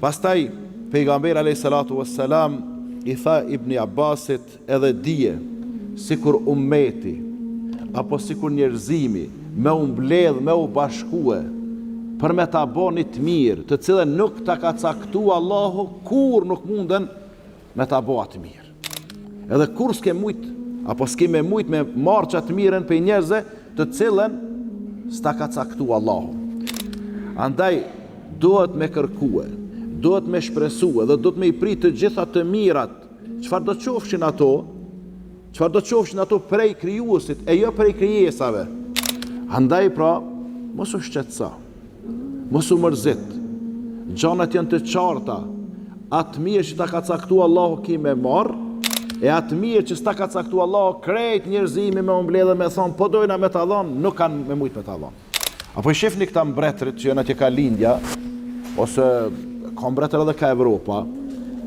Pastaj pejgamberi alayhi salatu wassalam i tha Ibn Abbasit, edhe dije sikur ummeti apo sikur njerëzimi me u mbledh, me u bashkue për me ta bëni të mirë, të cilën nuk ta ka caktuar Allahu, kur nuk munden me ta bëa të mirë. Edhe kur s'ke mujt apo s'ke me mujt me marrë çat mirën për njerëzve të cilën s'ta ka caktuar Allahu. Andaj duhet me kërkue, duhet me shpresue dhe duhet me i prit të gjitha të mirat, çfarë do qofshin ato, çfarë do qofshin ato prej krijuesit e jo prej krijesave. Andaj pra, mos u shqetëso, mos u mërzit, gjanat janë të qarta, atë mirë që ta ka caktuar Allahu ki me marrë, e atë mirë që s'ta ka caktuar Allahu krejt njerëzimi me mbledhe me thonë, po dojna me ta dhonë, nuk kanë me mujt me ta dhonë. Apo i shifni këta mbretërit që janë atje ka Lindja, ose ka mbretër edhe ka Evropa,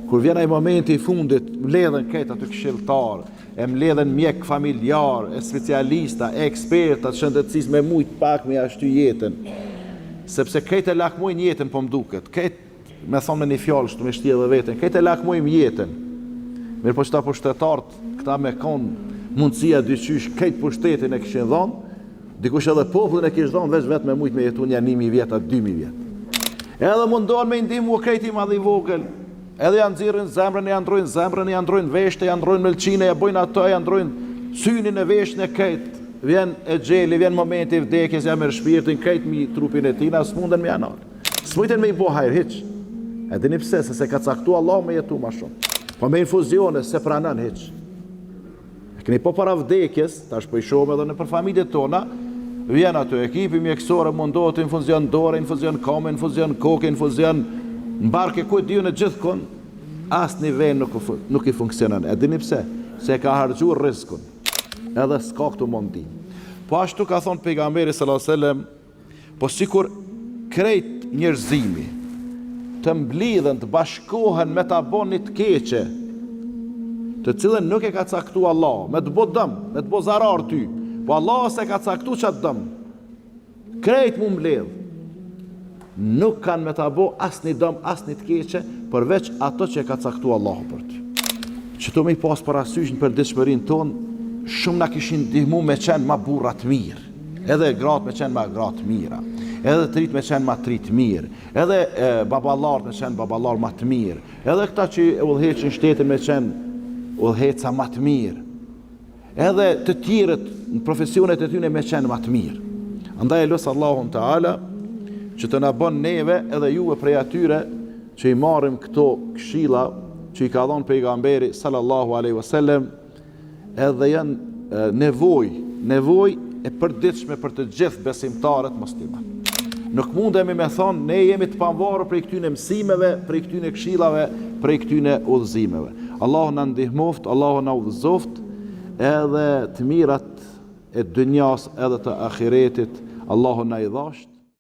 kur vjen ai momenti i fundit, mbledhen këtë aty këshilltar, e mbledhen mjek familjar, e specialista, e eksperta të shëndetësisë me mujt pak me ashtu jetën. Sepse këtë e lakmojnë jetën po mduket, këtë me thonë me një fjallë shtu me shtie dhe vetën, këtë e lakmojnë jetën. Mirë po qëta pushtetartë, këta me konë mundësia dyqysh këtë pushtetin e këshin dhonë, dikush edhe popullin e kishë dhonë veç vetë me mujt me jetu një 1.000 vjetë a 2.000 vjetë. Edhe mundohen me ndimu krejti madhi vogël, edhe janë nxirrin zemrën, janë ndrojnë veshte, janë ndrojnë mëlqine, ja bojnë ato, janë ndrojnë synin e veshën e këtë. Vjen e gjeli, vjen momenti i vdekjes, ja merr shpirtin, krejt mi trupin e tina, s'munden me anal. S'mujten me i bo hajr hiç. E dini pse, se ka caktuar Allah me jetu ma shumë. Po me infuzione se pranon hiç. E keni po para vdekjes, tash po i shohim edhe në për familjet tona, vjen aty ekipi mjekësor, mundohet infuzion dore, infuzion kome, infuzion koke, infuzion mbarke, ku diu në gjithkund, as nivel nuk i funksionon. E dini pse? Se ka harxhuar rrezikun. Edhe s'ka këtu mundi. Po ashtu ka thonë pejgamberi sallallahu alajhi wasallam, po sikur krejt njerëzimi të mblidhen, të bashkohen me ta bëni të keqe, të cilën nuk e ka caktuar Allah, me të bë dëm, me të bë zarar ty, po Allah se ka caktuar çat dëm. Krejt mu mbledh, nuk kanë me ta bë asnjë dëm, asnjë të keqe, përveç ato që e ka caktuar Allahu për ty. Që të me i pas parasysh në përditshmërinë tonë, shumë na kishin ndihmu me qenë ma burrat mirë, edhe gratë me qenë ma gratë mira, edhe trit me qenë ma trit mirë, edhe baballarët me qenë baballarë ma të mirë, edhe këta që udhëheqin shtetin me qenë udhëheca ma të mirë, edhe të tjerët në profesionet e tyre me qenë ma të mirë. Andaj e lutja Allahun Teala që të na bën neve edhe juve prej atyre që i marrim këto këshilla që i ka dhënë pejgamberi sallallahu alaihi wasallam, edhe janë nevoj e përditshme për të gjithë besimtarët musliman. Nuk mundemi me thonë, ne jemi të pavarur prej këtyne mësimeve, prej këtyne këshillave, prej këtyne udhëzimeve. Allahu na ndihmoft, Allahu na udhëzoft, edhe të mirat e dynjas edhe të ahiretit, Allahu na i dhasht.